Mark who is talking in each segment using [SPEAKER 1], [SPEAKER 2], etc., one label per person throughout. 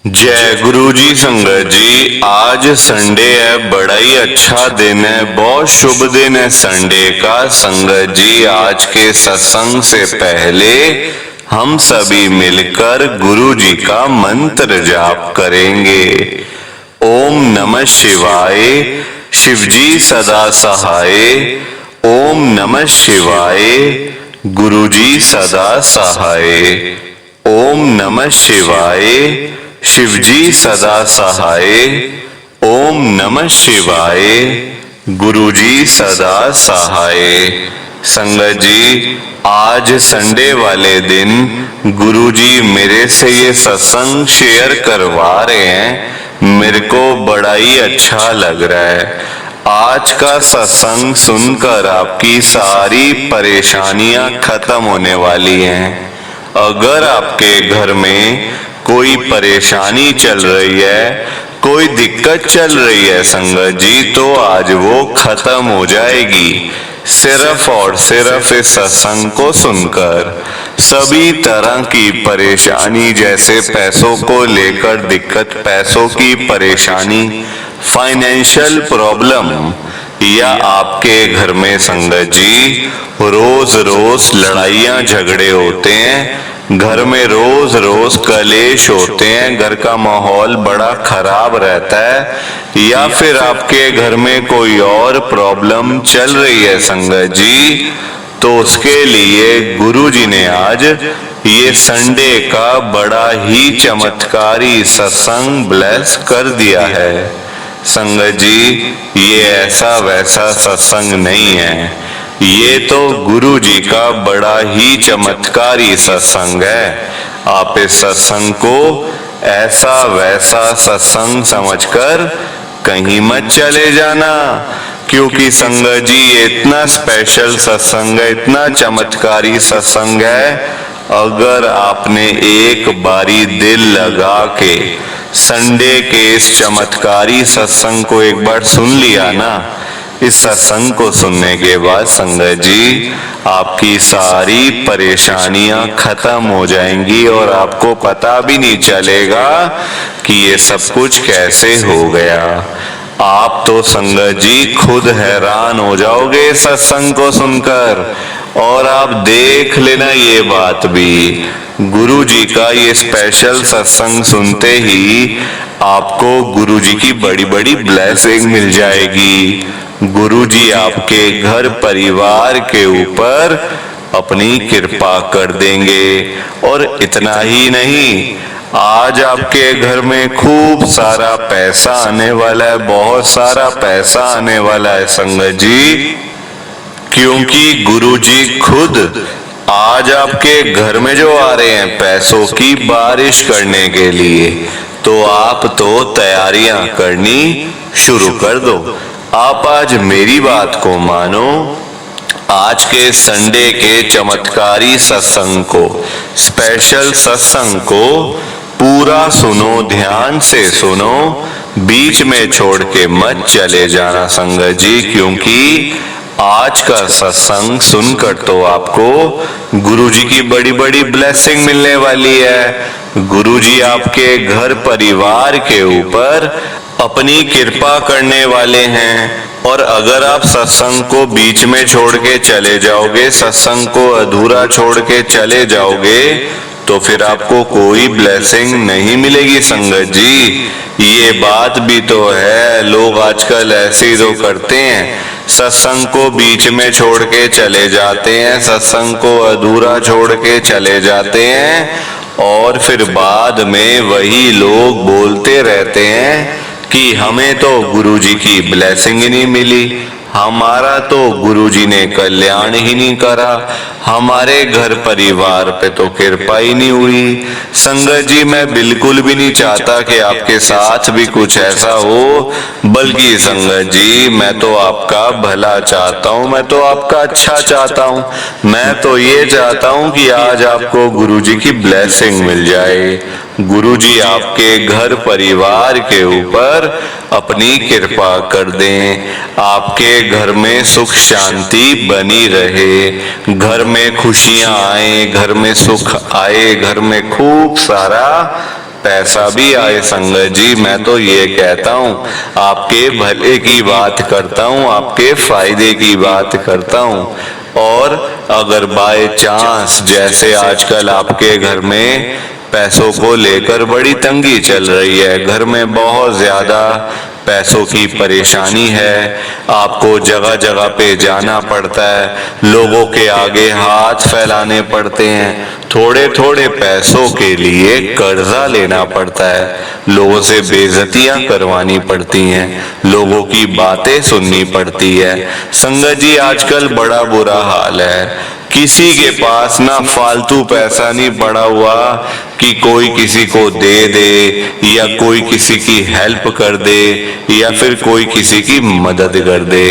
[SPEAKER 1] जय गुरु जी। संगत जी, आज संडे है, बड़ा ही अच्छा दिन है, बहुत शुभ दिन है संडे का। संगत जी, आज के सत्संग से पहले हम सभी मिलकर गुरु जी का मंत्र जाप करेंगे। ओम नमः शिवाय, शिव जी सदा सहाय। ओम नमः शिवाय, गुरु जी सदा सहाय। ओम नमः शिवाय, शिव जी सदा सहाय। ओम नमः शिवाय, गुरु जी सदा सहाय। संगत जी, आज संडे वाले दिन गुरु जी मेरे से ये सत्संग शेयर करवा रहे हैं, मेरे को बड़ा ही अच्छा लग रहा है। आज का सत्संग सुनकर आपकी सारी परेशानियां खत्म होने वाली हैं। अगर आपके घर में कोई परेशानी चल रही है, कोई दिक्कत चल रही है संगत जी, तो आज वो खत्म हो जाएगी सिर्फ और सिर्फ इस सत्संग को सुनकर। सभी तरह की परेशानी, जैसे पैसों को लेकर दिक्कत, पैसों की परेशानी, फाइनेंशियल प्रॉब्लम, या आपके घर में संगत जी रोज रोज लड़ाइयां झगड़े होते हैं, घर में रोज रोज कलेश होते हैं, घर का माहौल बड़ा खराब रहता है, या फिर आपके घर में कोई और प्रॉब्लम चल रही है संगत जी, तो उसके लिए गुरु जी ने आज ये संडे का बड़ा ही चमत्कारी सत्संग ब्लेस कर दिया है। संगत जी, ये ऐसा वैसा सत्संग नहीं है, ये तो गुरु जी का बड़ा ही चमत्कारी सत्संग है। आप इस सत्संग को ऐसा वैसा सत्संग समझकर कहीं मत चले जाना, क्योंकि संगत जी ये इतना स्पेशल सत्संग है, इतना चमत्कारी सत्संग है। अगर आपने एक बारी दिल लगा के संडे के इस चमत्कारी सत्संग को एक बार सुन लिया ना, इस सत्संग को सुनने के बाद संगत जी आपकी सारी परेशानियां खत्म हो जाएंगी और आपको पता भी नहीं चलेगा कि ये सब कुछ कैसे हो गया। आप तो संगत जी खुद हैरान हो जाओगे सत्संग को सुनकर। और आप देख लेना ये बात भी, गुरु जी का ये स्पेशल सत्संग सुनते ही आपको गुरु जी की बड़ी बड़ी ब्लेसिंग मिल जाएगी। गुरु जी आपके घर परिवार के ऊपर अपनी कृपा कर देंगे। और इतना ही नहीं, आज आपके घर में खूब सारा पैसा आने वाला है, बहुत सारा पैसा आने वाला है संगत जी, क्योंकि गुरु जी खुद आज आपके घर में जो आ रहे हैं पैसों की बारिश करने के लिए। तो आप तो तैयारियां करनी शुरू कर दो। आप आज मेरी बात को मानो, आज के संडे के चमत्कारी सत्संग को, स्पेशल सत्संग को पूरा सुनो, ध्यान से सुनो, बीच में छोड़ के मत चले जाना संगत जी, क्योंकि आज का सत्संग सुनकर तो आपको गुरुजी की बड़ी बड़ी ब्लेसिंग मिलने वाली है। गुरुजी आपके घर परिवार के ऊपर अपनी कृपा करने वाले हैं। और अगर आप सत्संग को बीच में छोड़ के चले जाओगे, सत्संग को अधूरा छोड़ के चले जाओगे, तो फिर आपको कोई ब्लेसिंग नहीं मिलेगी संगत जी। ये बात भी तो है, लोग आजकल ऐसे ही तो करते हैं, सत्संग को बीच में छोड़ के चले जाते हैं, सत्संग को अधूरा छोड़ के चले जाते हैं, और फिर बाद में वही लोग बोलते रहते हैं कि हमें तो गुरुजी की ब्लेसिंग ही नहीं मिली, हमारा तो गुरुजी ने कल्याण ही नहीं करा, हमारे घर परिवार पे तो कृपा ही नहीं हुई। संगत जी, मैं बिल्कुल भी नहीं चाहता कि आपके साथ भी कुछ ऐसा हो, बल्कि संगत जी मैं तो आपका भला चाहता हूँ, मैं तो आपका अच्छा चाहता हूँ। मैं तो ये चाहता हूँ कि आज आपको गुरुजी की ब्लेसिंग मिल जाए, गुरुजी आपके घर परिवार के ऊपर अपनी कृपा कर दें, आपके घर में सुख शांति बनी रहे, घर में खुशियां आए, घर में सुख आए, घर में खूब सारा पैसा भी आए संगत जी। मैं तो ये कहता हूँ आपके भले की बात करता हूँ, आपके फायदे की बात करता हूँ। और अगर बाय चांस जैसे आजकल आपके घर में पैसों को लेकर बड़ी तंगी चल रही है, घर में बहुत ज्यादा पैसों की परेशानी है, आपको जगह जगह पे जाना पड़ता है, लोगों के आगे हाथ फैलाने पड़ते हैं, थोड़े थोड़े पैसों के लिए कर्जा लेना पड़ता है, लोगों से बेइज्जतियां करवानी पड़ती हैं, लोगों की बातें सुननी पड़ती है। संगत जी आजकल बड़ा बुरा हाल है, किसी के पास ना फालतू पैसा नहीं पड़ा हुआ कि कोई किसी को दे दे या कोई किसी की हेल्प कर दे या फिर कोई किसी की मदद कर दे।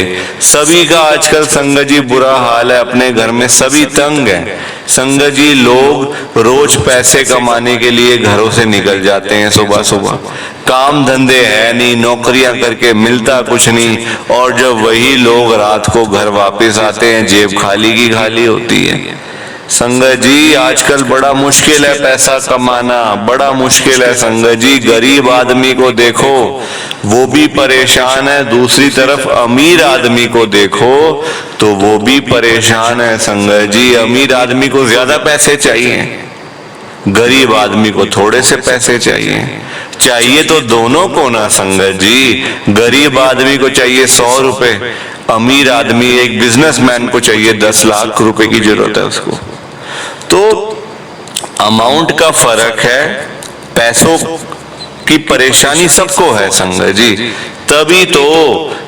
[SPEAKER 1] सभी का आजकल संगत जी बुरा हाल है, अपने घर में सभी तंग हैं। संगत जी लोग रोज पैसे कमाने के लिए घरों से निकल जाते हैं, सुबह सुबह काम धंधे है नहीं, नौकरियां करके मिलता कुछ नहीं, और जब वही लोग रात को घर वापस आते हैं जेब खाली की खाली होती है। संगत जी आजकल बड़ा मुश्किल है पैसा कमाना, बड़ा मुश्किल है संगत जी। गरीब आदमी को देखो वो भी परेशान है, दूसरी तरफ अमीर आदमी को देखो तो वो भी परेशान है संगत जी। अमीर आदमी को ज्यादा पैसे चाहिए, गरीब आदमी को थोड़े से पैसे चाहिए तो दोनों को ना संगत जी। गरीब आदमी को चाहिए 100 रुपए, अमीर आदमी एक बिजनेसमैन को चाहिए 10 लाख रुपए की जरूरत है उसको। तो अमाउंट का फर्क है, पैसों की परेशानी सबको है संगत जी। तभी तो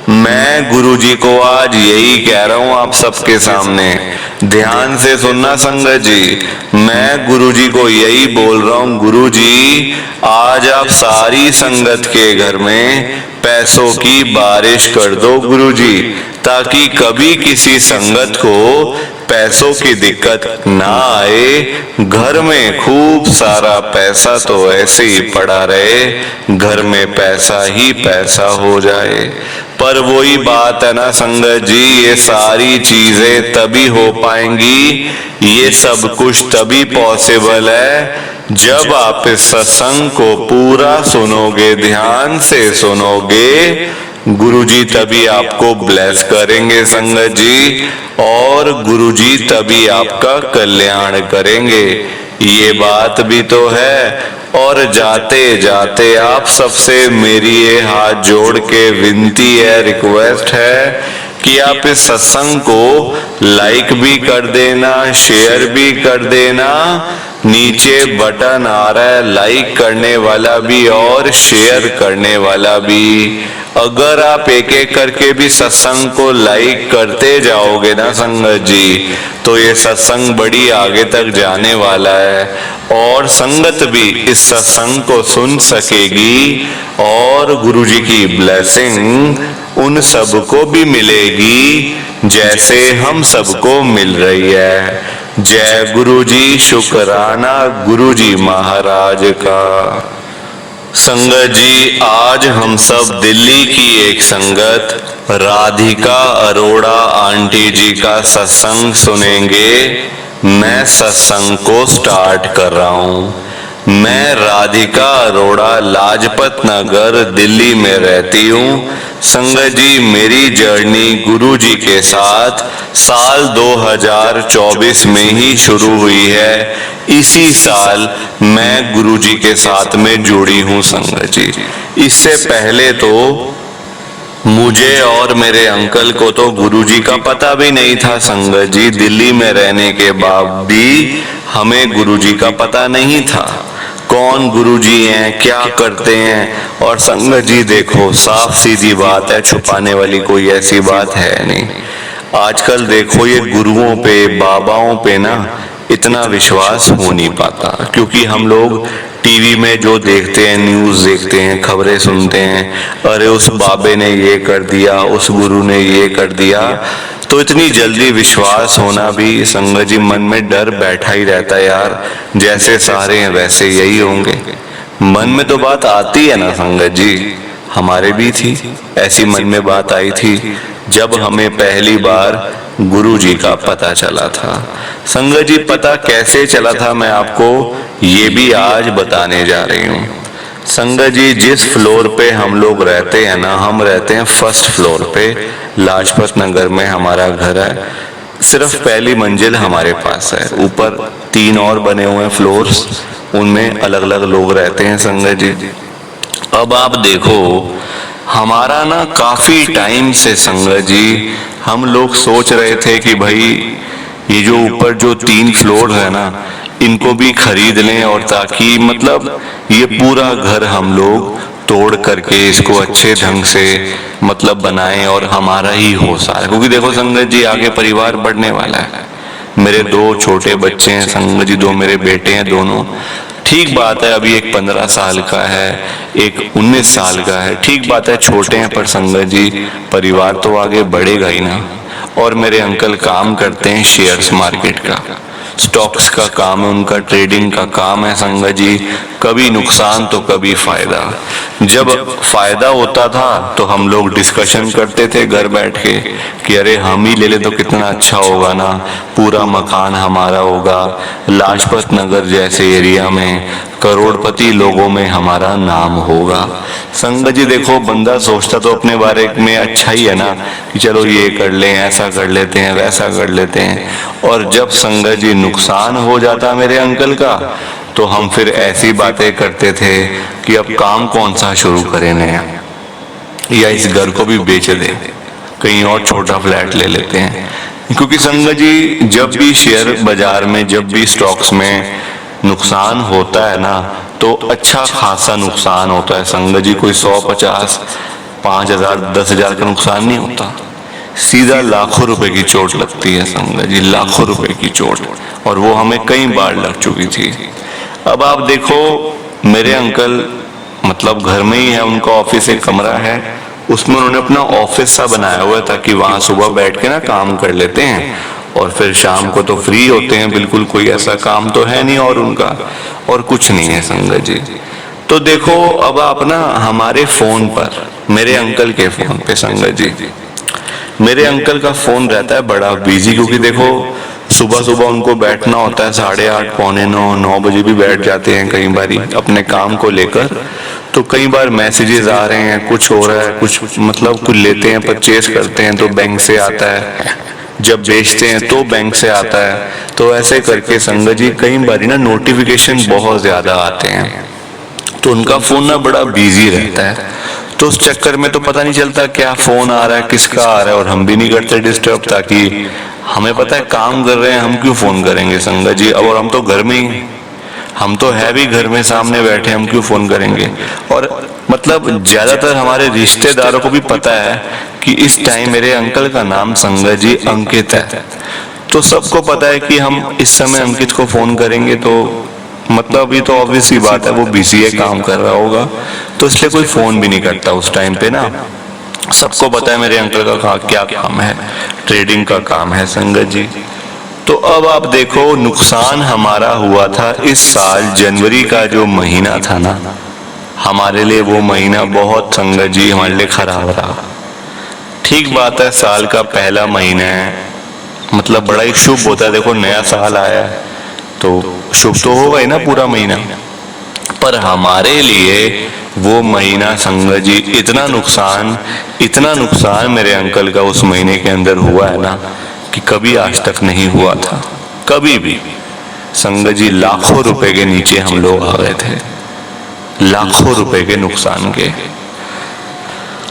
[SPEAKER 1] मैं गुरुजी को आज यही कह रहा हूं आप सबके सामने, ध्यान से सुनना संगत जी। मैं गुरुजी को यही बोल रहा हूं, गुरुजी आज आप सारी संगत के घर में पैसों की बारिश कर दो गुरुजी, ताकि कभी किसी संगत को पैसों की दिक्कत ना आए। घर में खूब सारा पैसा तो ऐसे ही पड़ा रहे, घर में पैसा ही पैसा हो जाए। पर वही बात है ना संगत जी, ये सारी चीजें तभी हो पाएंगी, ये सब कुछ तभी पॉसिबल है जब आप इस सत्संग को पूरा सुनोगे, ध्यान से सुनोगे। गुरुजी तभी आपको ब्लेस करेंगे संगत जी, और गुरुजी तभी आपका कल्याण करेंगे। ये बात भी तो है। और जाते जाते आप सबसे मेरी ये हाथ जोड़ के विनती है, रिक्वेस्ट है कि आप इस सत्संग को लाइक भी कर देना, शेयर भी कर देना। नीचे बटन आ रहा है लाइक करने वाला भी और शेयर करने वाला भी। अगर आप एक एक करके भी सत्संग को लाइक करते जाओगे ना संगत जी, तो ये सत्संग बड़ी आगे तक जाने वाला है, और संगत भी इस सत्संग को सुन सकेगी, और गुरुजी की ब्लेसिंग उन सबको भी मिलेगी जैसे हम सबको मिल रही है। जय गुरुजी, शुक्राना गुरुजी महाराज का। संगत जी आज हम सब दिल्ली की एक संगत राधिका अरोड़ा आंटी जी का सत्संग सुनेंगे। मैं सत्संग को स्टार्ट कर रहा हूँ। मैं राधिका अरोड़ा लाजपत नगर दिल्ली में रहती हूँ। संगत जी मेरी जर्नी गुरुजी के साथ साल 2024 में ही शुरू हुई है। इसी साल मैं गुरुजी के साथ में जुड़ी हूँ संगत जी। इससे पहले तो मुझे और मेरे अंकल को तो गुरुजी का पता भी नहीं था संगत जी। दिल्ली में रहने के बाद भी हमें गुरुजी का पता नहीं था, कौन गुरुजी हैं, क्या करते हैं। और संगत जी देखो साफ सीधी बात है, छुपाने वाली कोई ऐसी बात है नहीं। आजकल देखो ये गुरुओं पे, बाबाओं पे ना इतना विश्वास हो नहीं पाता, क्योंकि हम लोग टीवी में जो देखते हैं, न्यूज़ देखते हैं, खबरें सुनते हैं, अरे उस बाबे ने ये कर दिया, उस गुरु ने ये कर दिया, तो इतनी जल्दी विश्वास होना भी संगत जी मन में डर बैठा ही रहता है यार। जैसे सारे हैं वैसे यही होंगे, मन में तो बात आती है ना संगत जी। हमारे भी थी ऐसी मन में बात आई थी जब हमें पहली बार गुरु जी का पता चला था। संगत जी पता कैसे चला था मैं आपको ये भी आज बताने जा रही हूँ। संगत जी जिस फ्लोर पे हम लोग रहते हैं ना, हम रहते हैं फर्स्ट फ्लोर पे, लाजपत नगर में हमारा घर है। सिर्फ पहली मंजिल हमारे पास है, ऊपर 3 और बने हुए हैं फ्लोर्स, उनमें अलग अलग लोग रहते हैं संगत जी। अब आप देखो हमारा ना काफी टाइम से संगत जी हम लोग सोच रहे थे कि भाई ये जो ऊपर जो 3 फ्लोर है ना, इनको भी खरीद लें, और ताकि मतलब ये पूरा घर हम लोग तोड़ करके इसको अच्छे ढंग से मतलब बनाएं और हमारा ही हो सारा। क्योंकि देखो संगत जी आगे परिवार बढ़ने वाला है। मेरे 2 छोटे बच्चे हैं संगत जी, 2 मेरे बेटे हैं दोनों। ठीक बात है अभी एक 15 साल का है, एक 19 साल का है, ठीक बात है छोटे हैं, पर संगत जी परिवार तो आगे बढ़ेगा ही ना। और मेरे अंकल काम करते हैं शेयर्स मार्केट का, स्टॉक्स का काम है उनका, ट्रेडिंग का काम है संगत जी। कभी नुकसान तो कभी फायदा। जब फायदा होता था तो हम लोग डिस्कशन करते थे घर बैठ के कि अरे हम ही ले ले तो कितना अच्छा होगा ना, पूरा मकान हमारा होगा, लाजपत नगर जैसे एरिया में करोड़पति लोगों में हमारा नाम होगा। संगत जी देखो बंदा सोचता तो अपने बारे में अच्छा ही है ना, कि चलो ये कर लें, ऐसा कर लेते हैं, वैसा कर लेते हैं। और जब संगत जी नुकसान हो जाता मेरे अंकल का, तो हम फिर ऐसी बातें करते थे कि अब काम कौन सा शुरू करें नया, या इस घर को भी बेच दें, कहीं और छोटा फ्लैट ले लेते हैं। क्योंकि संगत जी जब भी शेयर बाजार में, जब भी स्टॉक्स में नुकसान होता है ना, तो अच्छा खासा नुकसान होता है संगत जी। कोई 100-50, 5,000, 10,000 का नुकसान नहीं होता, सीधा लाखों रुपए की चोट लगती है संगत जी, लाखों रुपए की चोट, और वो हमें कई बार लग चुकी थी। अब आप देखो मेरे अंकल मतलब घर में ही है, उनका ऑफिस एक कमरा है, उसमें उन्होंने अपना ऑफिस सा बनाया हुआ है ताकि वहां सुबह बैठ के ना काम कर लेते हैं, और फिर शाम को तो फ्री होते हैं, बिल्कुल कोई ऐसा काम तो है नहीं और उनका, और कुछ नहीं है संगत जी। तो देखो अब आप ना हमारे फोन पर, मेरे अंकल के फोन पे संगत जी, मेरे अंकल का फोन रहता है बड़ा बिजी, क्योंकि देखो सुबह सुबह उनको बैठना होता है 8:30, 8:45, 9 बजे भी बैठ जाते हैं कई बारी अपने काम को लेकर। तो कई बार मैसेजेस आ रहे हैं, कुछ हो रहा है, कुछ मतलब कुछ लेते हैं, परचेज करते हैं तो बैंक से आता है, जब बेचते हैं तो बैंक से आता है। तो ऐसे करके संगत जी कई बारी ना नोटिफिकेशन बहुत ज्यादा आते हैं, तो उनका फोन ना बड़ा बिजी रहता है। तो उस चक्कर में तो पता नहीं चलता क्या फोन आ रहा है, किसका आ रहा है, और हम भी नहीं करते डिस्टर्ब, ताकि हमें पता है काम कर रहे हैं, हम क्यों फोन करेंगे संगत जी। और हम तो घर में ही, हम तो है भी घर में सामने बैठे, हम क्यों फोन करेंगे। और मतलब ज्यादातर हमारे रिश्तेदारों को भी पता है कि इस टाइम मेरे अंकल का नाम संगत जी अंकित है, तो सबको पता है कि हम इस समय अंकित को फोन करेंगे तो मतलब ये तो ऑब्वियस सी बात है वो बिजी है, काम कर रहा होगा, तो इसलिए कोई फोन भी नहीं करता उस टाइम पे ना। सबको पता है मेरे अंकल का क्या काम है, ट्रेडिंग का काम है संगत जी। तो अब आप देखो नुकसान हमारा हुआ था इस साल जनवरी का जो महीना था ना, हमारे लिए वो महीना बहुत संगत जी हमारे लिए खराब रहा। ठीक बात है साल का पहला महीना है, मतलब बड़ा ही शुभ होता है, देखो नया साल आया है तो शुभ तो होगा ही ना पूरा महीना। पर हमारे लिए वो महीना संगत जी इतना नुकसान मेरे अंकल का उस महीने के अंदर हुआ है ना, कि कभी आज तक नहीं हुआ था, कभी भी संगत जी। लाखों रुपए के नीचे हम लोग आ गए थे, लाखों रुपए के नुकसान के।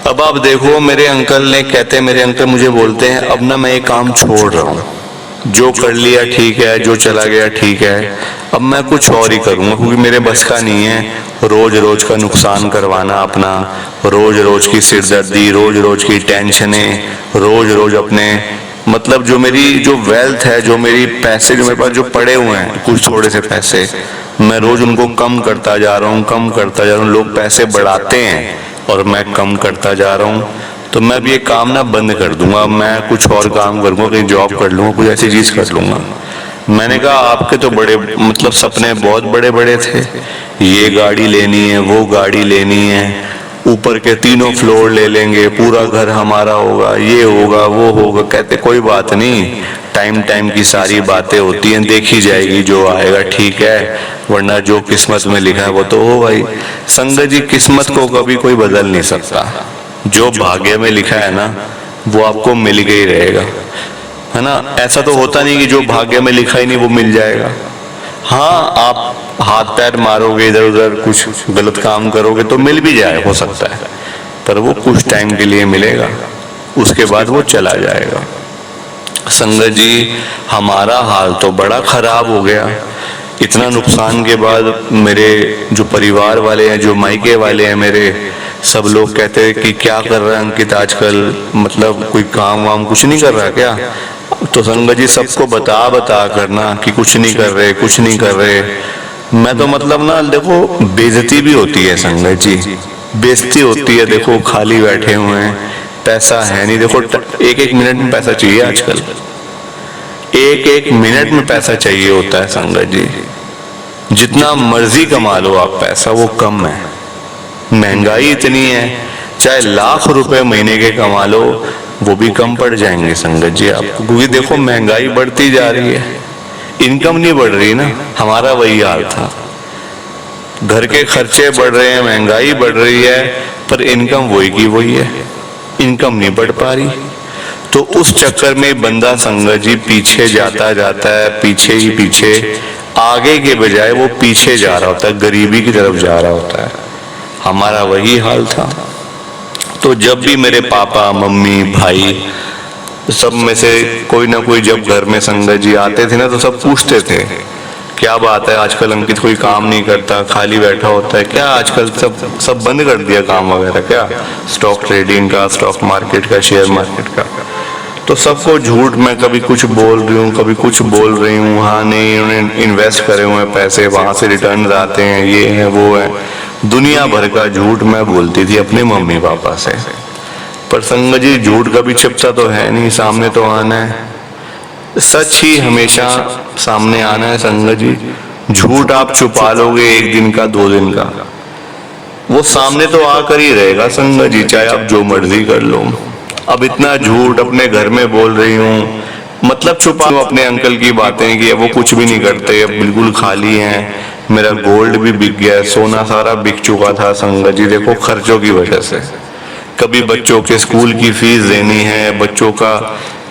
[SPEAKER 1] अब आप देखो मेरे अंकल ने कहते, मेरे अंकल मुझे बोलते हैं अब ना मैं ये काम छोड़ रहा हूँ, जो कर लिया ठीक है, जो चला गया ठीक है, अब मैं कुछ और ही करूंगा, क्योंकि मेरे बस का नहीं है रोज रोज का नुकसान करवाना अपना, रोज रोज की सिरदर्दी, रोज रोज की टेंशनें, रोज रोज अपने मतलब जो मेरी जो वेल्थ है, जो मेरी पैसे जो मेरे पास जो पड़े हुए हैं, कुछ थोड़े से पैसे, मैं रोज उनको कम करता जा रहा हूँ, कम करता जा रहा हूँ। लोग पैसे बढ़ाते हैं और मैं कम करता जा रहा हूँ। तो मैं भी ये काम ना बंद कर दूंगा, मैं कुछ और काम करूंगा, कहीं जॉब कर लूंगा, कुछ ऐसी चीज कर लूंगा। मैंने कहा आपके तो बड़े मतलब सपने बहुत बड़े बड़े थे, ये गाड़ी लेनी है, वो गाड़ी लेनी है, ऊपर के 3 फ्लोर ले लेंगे, पूरा घर हमारा होगा, ये होगा वो होगा। कहते कोई बात नहीं, टाइम टाइम की सारी बातें होती हैं, देखी जाएगी, जो आएगा ठीक है, वरना जो किस्मत में लिखा है वो तो हो भाई। संगत जी, किस्मत को कभी कोई बदल नहीं सकता। जो भाग्य में लिखा है ना वो आपको मिल के ही रहेगा, है ना। ऐसा तो होता नहीं कि जो भाग्य में लिखा ही नहीं वो मिल जाएगा। हाँ, आप हाथ पैर मारोगे, इधर उधर कुछ गलत काम करोगे तो मिल भी जाए, हो सकता है, पर वो कुछ टाइम के लिए मिलेगा, उसके बाद वो चला जाएगा। संगत जी, हमारा हाल तो बड़ा खराब हो गया। इतना नुकसान के बाद मेरे जो परिवार वाले हैं, जो मायके वाले हैं मेरे, सब लोग कहते हैं कि क्या कर रहा है अंकित आजकल, मतलब कोई काम वाम कुछ नहीं कर रहा क्या। तो संगत जी, सबको बता बता करना कि कुछ नहीं कर रहे, कुछ नहीं कर रहे। मैं तो मतलब ना, देखो बेइज्जती भी होती है संगत जी, बेइज्जती होती है। देखो खाली बैठे हुए हैं, पैसा है नहीं। देखो एक एक मिनट में पैसा चाहिए आजकल, एक एक मिनट में पैसा चाहिए होता है संगत जी। जितना मर्जी कमा लो आप पैसा, वो कम है। महंगाई इतनी है, चाहे लाख रुपए महीने के कमा लो वो भी कम पड़ जाएंगे संगत जी आपको, क्योंकि देखो महंगाई बढ़ती जा रही है, इनकम नहीं बढ़ रही ना। हमारा वही हाल था, घर के खर्चे बढ़ रहे हैं, महंगाई बढ़ रही है, पर इनकम वही की वही है, इनकम नहीं बढ़ पा रही। तो उस चक्कर में बंदा संगत जी पीछे जाता जाता है, पीछे ही पीछे, आगे के बजाय वो पीछे जा रहा होता है, गरीबी की तरफ जा रहा होता है। हमारा वही हाल था। तो जब भी मेरे पापा मम्मी भाई सब में से कोई ना कोई जब घर में संगत जी आते थे ना, तो सब पूछते थे क्या बात है आजकल अंकित कोई काम नहीं करता, खाली बैठा होता है क्या, आजकल सब बंद कर दिया काम वगैरह क्या, स्टॉक ट्रेडिंग का, स्टॉक मार्केट का, शेयर मार्केट का। तो सबको झूठ, मैं कभी कुछ बोल रही हूँ, कभी कुछ बोल रही हूँ, हाँ नहीं उन्होंने इन्वेस्ट करे हुए हैं पैसे, वहां से रिटर्न आते हैं, ये है वो है, दुनिया भर का झूठ मैं बोलती थी अपने मम्मी पापा से। पर संगत जी, झूठ कभी छिपता तो है नहीं, सामने तो आना है, सच ही हमेशा सामने आना है संगत जी। झूठ आप छुपा लोगे एक दिन का 2 दिन का, वो सामने तो आकर ही रहेगा संगत जी, चाहे आप जो मर्जी कर लो। अब इतना झूठ अपने घर में बोल रही हूँ, मतलब छुपा अपने अंकल की बातें कि वो कुछ भी नहीं करते, अब बिल्कुल खाली हैं, मेरा गोल्ड भी बिक गया, सोना सारा बिक चुका था संगत जी, देखो खर्चों की वजह से। कभी बच्चों के स्कूल की फीस देनी है, बच्चों का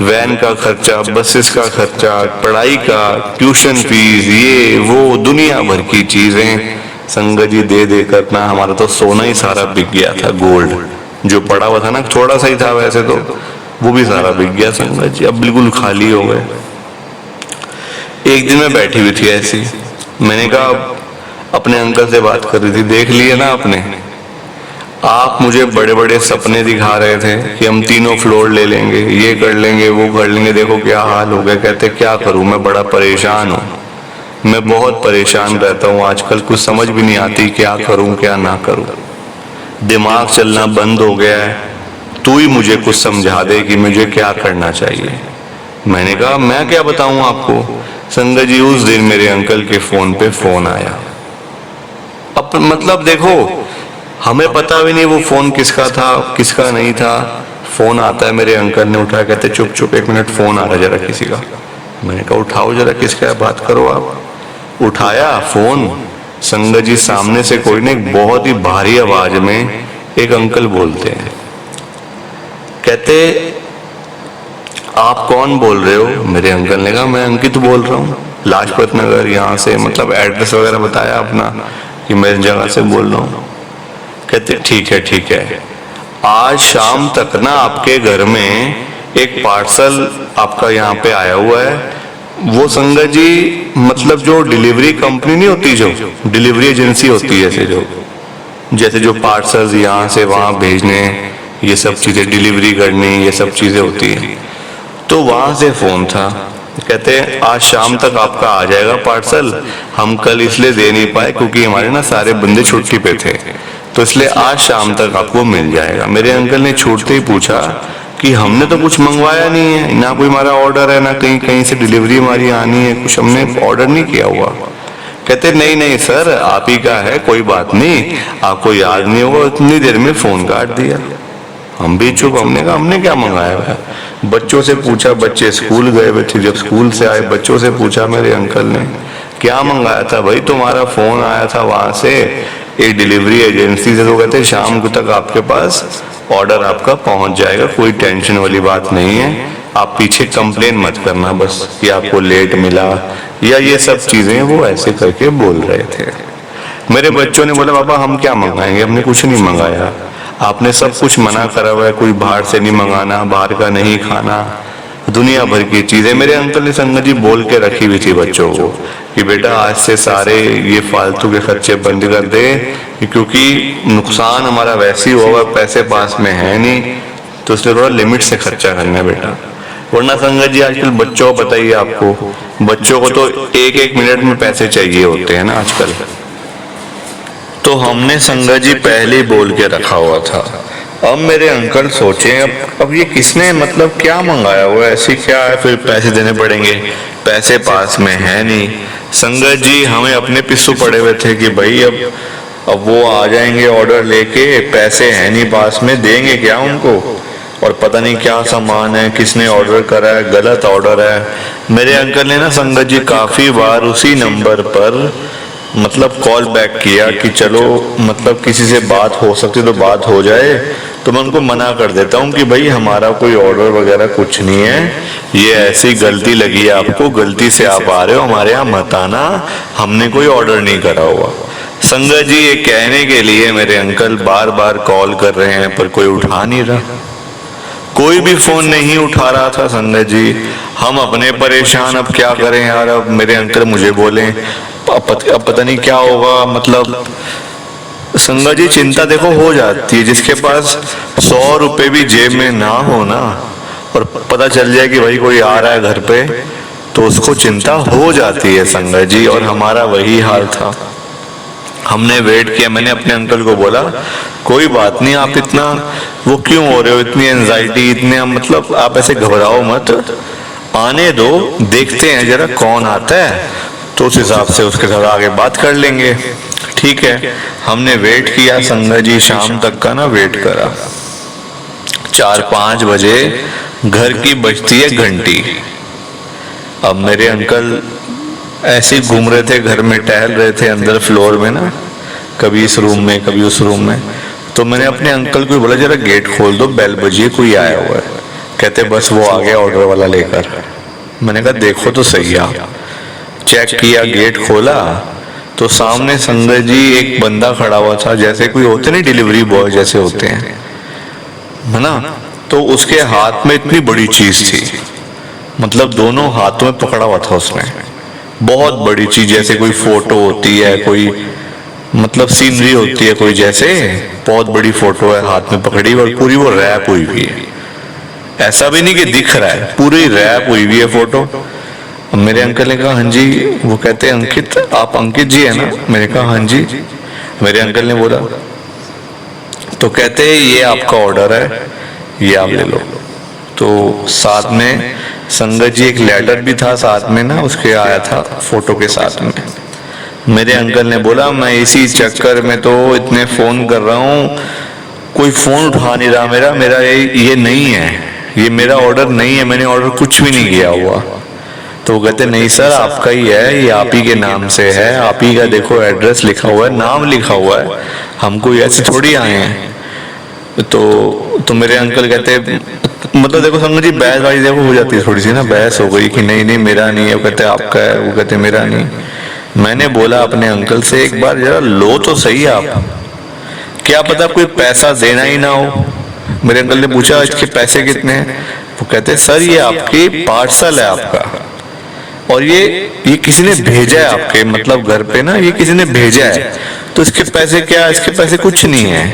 [SPEAKER 1] वैन का खर्चा, बसेस का खर्चा, पढ़ाई का, ट्यूशन फीस, ये वो दुनिया भर की चीजें संगत जी दे दे कर ना हमारा तो सोना ही सारा बिक गया था। गोल्ड जो पड़ा हुआ था ना, थोड़ा सा ही था वैसे तो, वो भी सारा बिक गया संगत जी, अब बिल्कुल खाली हो गए। एक दिन मैं बैठी हुई थी ऐसी, मैंने कहा अपने अंकल से बात कर रही थी, देख लिए ना आपने, आप मुझे बड़े बड़े सपने दिखा रहे थे कि हम 3 फ्लोर ले लेंगे, ये कर लेंगे वो कर लेंगे, देखो क्या हाल हो गया। कहते क्या करूं, मैं बड़ा परेशान हूं, मैं बहुत परेशान रहता हूं आजकल, कुछ समझ भी नहीं आती क्या करूं क्या ना करूं, दिमाग चलना बंद हो गया है, तू ही मुझे कुछ समझा दे कि मुझे क्या करना चाहिए। मैंने कहा मैं क्या बताऊं आपको संगत जी। उस दिन मेरे अंकल के फोन पे फोन आया, अब मतलब देखो हमें पता भी नहीं वो फोन किसका था किसका नहीं था। फोन आता है, मेरे अंकल ने उठाया, कहते चुप चुप 1 मिनट फोन आ रहा जरा किसी का। मैंने कहा उठाओ जरा, किसका है, बात करो आप। उठाया फोन, संगत जी सामने से कोई ने बहुत ही भारी आवाज में एक अंकल बोलते हैं, कहते आप कौन बोल रहे हो। मेरे अंकल ने कहा मैं अंकित बोल रहा हूँ, लाजपत नगर यहाँ से, मतलब एड्रेस वगैरह बताया अपना कि मैं इस जगह से बोल रहा हूँ। कहते ठीक है, आज शाम तक ना आपके घर में एक पार्सल आपका यहाँ पे आया हुआ है, वो संगत जी मतलब जो डिलीवरी कंपनी नहीं होती, जो डिलीवरी एजेंसी होती है, जैसे जो पार्सल यहाँ से वहां भेजने, ये सब चीजें डिलीवरी करनी, ये सब चीजें होती है, तो वहां से फोन था। कहते हैं आज शाम तक आपका आ जाएगा पार्सल, हम कल इसलिए दे नहीं पाए क्योंकि हमारे ना सारे बंदे छुट्टी पे थे, तो इसलिए आज शाम तक आपको मिल जाएगा। मेरे अंकल ने छूटते ही पूछा कि हमने तो कुछ मंगवाया नहीं है, ना कोई हमारा ऑर्डर है, ना कहीं से डिलीवरी हमारी आनी है, कुछ हमने ऑर्डर नहीं किया हुआ। कहते नहीं नहीं सर आप ही का है, कोई बात नहीं, आपको याद नहीं होगा, इतनी देर में फोन काट दिया। हम भी चुप, हमने कहा हमने क्या मंगाया है। बच्चों से पूछा, बच्चे स्कूल गए हुए थे, जब स्कूल से आए बच्चों से पूछा मेरे अंकल ने क्या मंगाया था। भाई तुम्हारा फोन आया था वहां से एक डिलीवरी एजेंसी से, तो कहते शाम को तक आपके पास ऑर्डर आपका पहुंच जाएगा, कोई टेंशन वाली बात नहीं है, आप पीछे कंप्लेन मत करना बस कि आपको लेट मिला या ये सब चीजें वो ऐसे करके बोल रहे थे। मेरे बच्चों ने बोला पापा हम क्या मंगाएंगे, हमने कुछ नहीं मंगाया, आपने सब कुछ मना करा हुआ है, कोई बाहर से नहीं मंगाना, बाहर का नहीं खाना, दुनिया भर की चीजें। मेरे अंकल ने संगत जी बोल के रखी हुई थी बच्चों को कि बेटा आज से सारे ये फालतू के खर्चे बंद कर दे, क्योंकि नुकसान हमारा वैसे ही होगा, पैसे पास में है नहीं, तो इसलिए थोड़ा लिमिट से खर्चा करना है बेटा। वरना संगत जी आजकल बच्चों को बताइए, आपको बच्चों को तो एक एक मिनट में पैसे चाहिए होते हैं ना आजकल। तो हमने संगत जी पहले ही बोल के रखा हुआ था। अब मेरे अंकल सोचे अब ये किसने मतलब क्या मंगाया हुआ है, ऐसी क्या है, फिर पैसे देने पड़ेंगे, पैसे पास में है नहीं। संगत जी हमें अपने पिस्सू पड़े हुए थे कि भाई अब वो आ जाएंगे ऑर्डर लेके, पैसे हैं नहीं पास में, देंगे क्या उनको, और पता नहीं क्या सामान है, किसने ऑर्डर करा है, गलत ऑर्डर है। मेरे अंकल ने ना संगत जी काफी बार उसी नंबर पर मतलब कॉल बैक किया कि चलो मतलब किसी से बात हो सकती तो बात हो जाए, तो मैं उनको मना कर देता हूँ कि भाई हमारा कोई ऑर्डर वगैरह कुछ नहीं है, ये ऐसी गलती लगी है आपको, गलती से आप आ रहे हो, हमारे यहाँ मत आना, हमने कोई ऑर्डर नहीं करा हुआ। संगत जी ये कहने के लिए मेरे अंकल बार बार कॉल कर रहे हैं पर कोई उठा नहीं रहा, कोई भी फोन नहीं उठा रहा था। संगत जी हम अपने परेशान, अब क्या करें यार। अब मेरे अंकल मुझे बोले अब पता नहीं क्या होगा, मतलब संगत जी चिंता देखो हो जाती है, जिसके पास 100 रुपए भी जेब में ना हो ना, और पता चल जाए कि भाई कोई आ रहा है घर पे, तो उसको चिंता हो जाती है संगत जी। और हमारा वही हाल था, हमने वेट किया। मैंने अपने अंकल को बोला कोई बात नहीं, आप इतना वो क्यों हो रहे हो, इतनी एंजाइटी, इतने मतलब आप ऐसे घबराओ मत, आने दो, देखते हैं जरा कौन आता है, तो उस हिसाब से उसके साथ आगे बात कर लेंगे। ठीक है, हमने वेट किया संगत जी, शाम तक का ना वेट करा। 4-5 बजे घर की बजती है घंटी। अब मेरे अंकल ऐसे ही घूम रहे थे, घर में टहल रहे थे अंदर फ्लोर में ना, कभी इस रूम में कभी उस रूम में। तो मैंने अपने अंकल को बोला जरा गेट खोल दो, बेल बजी, कोई आया हुआ है। कहते बस वो आ गया ऑर्डर वाला लेकर। मैंने कहा देखो तो सही, आप चेक किया, गेट खोला तो सामने संगत जी एक बंदा खड़ा हुआ था, जैसे कोई होते नहीं डिलीवरी बॉय जैसे होते हैं, है ना। तो उसके हाथ में इतनी बड़ी चीज थी, मतलब दोनों हाथों में पकड़ा हुआ था उसने, बहुत बड़ी चीज, जैसे कोई फोटो होती है, कोई मतलब सीनरी होती है कोई, जैसे बहुत बड़ी फोटो है हाथ में पकड़ी और पूरी वो रैप हुई हुई है। ऐसा भी नहीं कि दिख रहा है, पूरी रैप हुई हुई है फोटो। मेरे अंकल ने कहा हाँ जी। वो कहते हैं अंकित, आप अंकित जी है ना? मैंने कहा हाँ जी। मेरे अंकल ने बोला, तो कहते हैं ये आपका ऑर्डर है, ये आप ले लो। तो साथ में संगत जी एक लेटर भी था साथ में ना, उसके आया था फोटो के साथ में। मेरे अंकल ने बोला मैं इसी चक्कर में तो इतने फोन कर रहा हूँ, कोई फोन उठा नहीं रहा मेरा ये नहीं है, ये मेरा ऑर्डर नहीं है, मैंने ऑर्डर कुछ भी नहीं किया हुआ। तो वो कहते नहीं सर आपका ही है, ये आप ही के नाम से है, आप ही का देखो एड्रेस लिखा हुआ है, नाम लिखा हुआ है, हम कोई ऐसे थोड़ी आए हैं। तो मेरे अंकल कहते मतलब देखो संगत जी बहसबाजी देखो हो जाती है थोड़ी सी ना, बहस हो गई कि नहीं नहीं मेरा नहीं है, वो कहते आपका है, वो कहते मेरा नहीं। मैंने बोला अपने अंकल से एक बार जरा लो तो सही आप, क्या पता कोई पैसा देना ही ना हो। मेरे अंकल ने पूछा इसके पैसे कितने हैं? वो कहते सर ये आपकी पार्सल है आपका, और ये किसी ने भेजा है आपके मतलब घर पे ना, ये किसी ने भेजा है, तो इसके पैसे क्या, इसके पैसे कुछ नहीं है,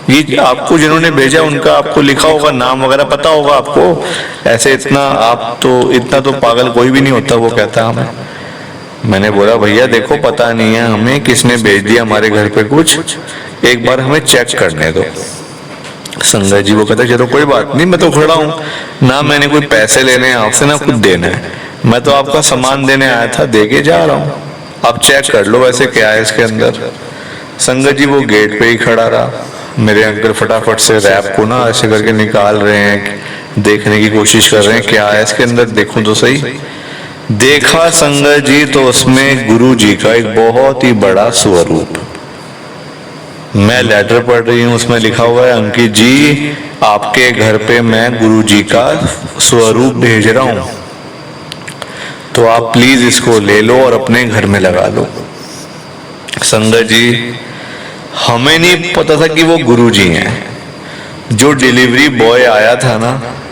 [SPEAKER 1] ये आपको जिन्होंने भेजा उनका आपको लिखा होगा, नाम वगैरह पता होगा आपको, ऐसे इतना आप तो इतना तो पागल कोई भी नहीं होता। वो कहता हमें, मैंने बोला भैया देखो पता नहीं है हमें किसने भेज दिया हमारे घर पे कुछ, एक बार हमें चेक करने दो। संगत जी वो कहता चलो कोई बात नहीं, मैं तो खड़ा हूँ ना, मैंने कोई पैसे लेने हैं आपसे ना कुछ देना है, मैं तो आपका सामान देने आया था, दे के जा रहा हूँ,
[SPEAKER 2] अब चेक कर लो वैसे क्या है इसके अंदर। संगत जी वो गेट पे ही खड़ा रहा। मेरे अंकल फटाफट से रैप को ना ऐसे करके निकाल रहे हैं, देखने की कोशिश कर रहे हैं क्या है इसके अंदर, देखूं तो सही। देखा संगत जी तो उसमें गुरु जी का एक बहुत ही बड़ा स्वरूप। मैं लेटर पढ़ रही हूँ, उसमें लिखा हुआ है अंकित जी आपके घर पे मैं गुरु जी का स्वरूप भेज रहा हूं, तो आप प्लीज इसको ले लो और अपने घर में लगा लो। संगत जी हमें नहीं पता था कि वो गुरु जी हैं। जो डिलीवरी बॉय आया था ना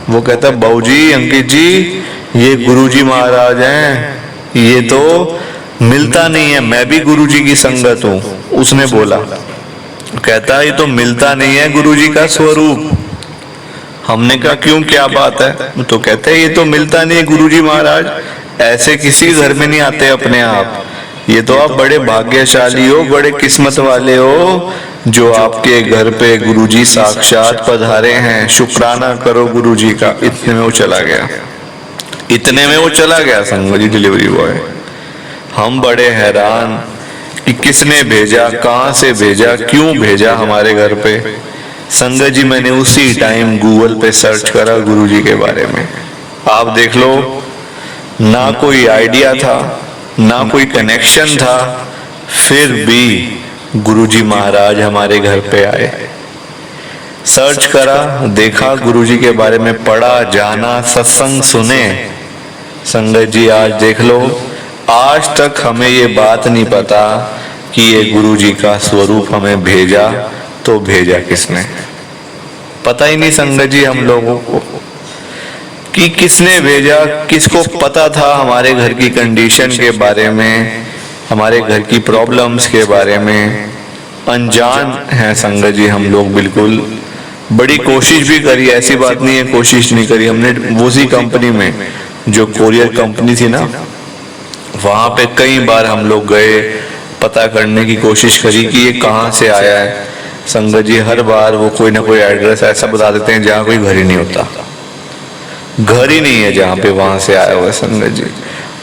[SPEAKER 2] वो कहता बाबूजी अंकित जी ये गुरु जी महाराज हैं, ये तो मिलता नहीं है, मैं भी गुरु जी की संगत हूं। उसने बोला, कहता ये तो मिलता नहीं है गुरु जी का स्वरूप। हमने कहा क्यों क्या बात है? तो कहते हैं ये तो मिलता नहीं है गुरु जी महाराज, ऐसे किसी घर में नहीं आते अपने आप, ये तो आप बड़े भाग्यशाली हो, बड़े किस्मत वाले हो जो आपके घर पे गुरुजी साक्षात पधारे हैं, शुक्राना करो गुरुजी का। इतने में वो चला गया, इतने में वो चला गया संगत जी डिलीवरी बॉय। हम बड़े हैरान कि किसने भेजा, कहां से भेजा, क्यों भेजा हमारे घर पे। संगत जी मैंने उसी टाइम गूगल पे सर्च करा गुरुजी के बारे में। आप देख लो, ना कोई आइडिया था ना कोई कनेक्शन था, फिर भी गुरुजी महाराज हमारे घर पे आए। सर्च करा, देखा गुरुजी के बारे में, पढ़ा, जाना, सत्संग सुने। संगत जी आज देख लो, आज तक हमें ये बात नहीं पता कि ये गुरुजी का स्वरूप हमें भेजा तो भेजा किसने, पता ही नहीं संगत जी हम लोगों को कि किसने भेजा। किसको पता था हमारे घर की कंडीशन के बारे में, हमारे घर की प्रॉब्लम्स के बारे में। अनजान है संगत जी हम लोग बिल्कुल। बड़ी कोशिश भी करी, ऐसी बात नहीं है कोशिश नहीं करी हमने। उसी कंपनी में जो कोरियर कंपनी थी ना, वहां पे कई बार हम लोग गए, पता करने की कोशिश करी कि ये कहाँ से आया है। संगत जी हर बार वो कोई ना कोई एड्रेस ऐसा बता देते हैं जहाँ कोई घर ही नहीं होता, घर ही नहीं है जहाँ पे, वहां से आया हुआ संगत जी।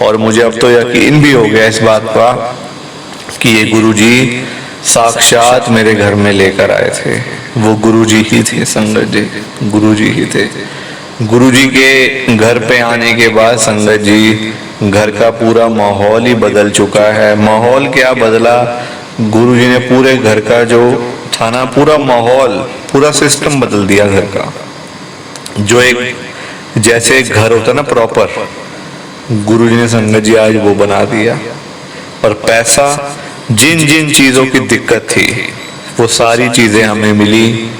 [SPEAKER 2] और मुझे अब तो यकीन भी हो गया इस बात का कि ये गुरुजी साक्षात मेरे घर में लेकर आए थे। वो गुरुजी ही थे संगत जी, गुरुजी ही थे। गुरुजी के घर पे आने के बाद संगत जी घर का पूरा माहौल ही बदल चुका है। माहौल क्या बदला, गुरुजी ने पूरे घर का जो था ना, पूरा माहौल, पूरा सिस्टम बदल दिया घर का। जो एक जैसे एक घर होता ना प्रॉपर, गुरुजी ने संगत जी आज वो बना दिया। और पैसा, जिन जिन चीजों की दिक्कत थी वो सारी चीजें हमें मिली,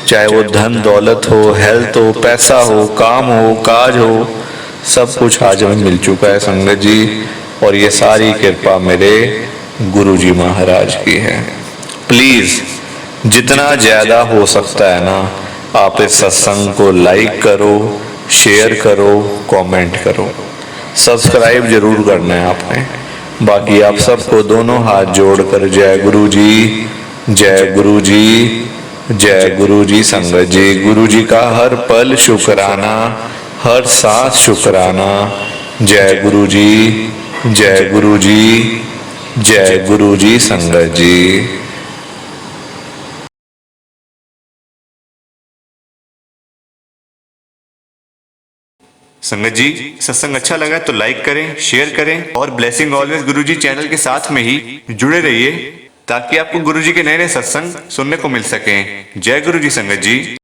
[SPEAKER 2] चाहे वो धन दौलत हो, हेल्थ हो, पैसा हो, काम हो, काज हो, सब कुछ आज हमें मिल चुका है संगत जी। और ये सारी कृपा मेरे गुरुजी महाराज की है। प्लीज जितना ज्यादा हो सकता है ना, आप इस सत्संग को लाइक करो, शेयर करो, कमेंट करो, सब्सक्राइब जरूर करना है आपने। बाकी आप सबको दोनों हाथ जोड़कर जय गुरु जी, जय गुरु जी, जय गुरु जी संगत जी। गुरु जी का हर पल शुक्राना, हर सांस शुक्राना। जय गुरु जी, जय गुरु जी, जय गुरु जी संगत जी।
[SPEAKER 3] संगत जी सत्संग अच्छा लगा तो लाइक करें, शेयर करें और ब्लेसिंग ऑलवेज गुरुजी चैनल के साथ में ही जुड़े रहिए ताकि आपको गुरुजी के नए नए सत्संग सुनने को मिल सकें। जय गुरुजी संगत जी।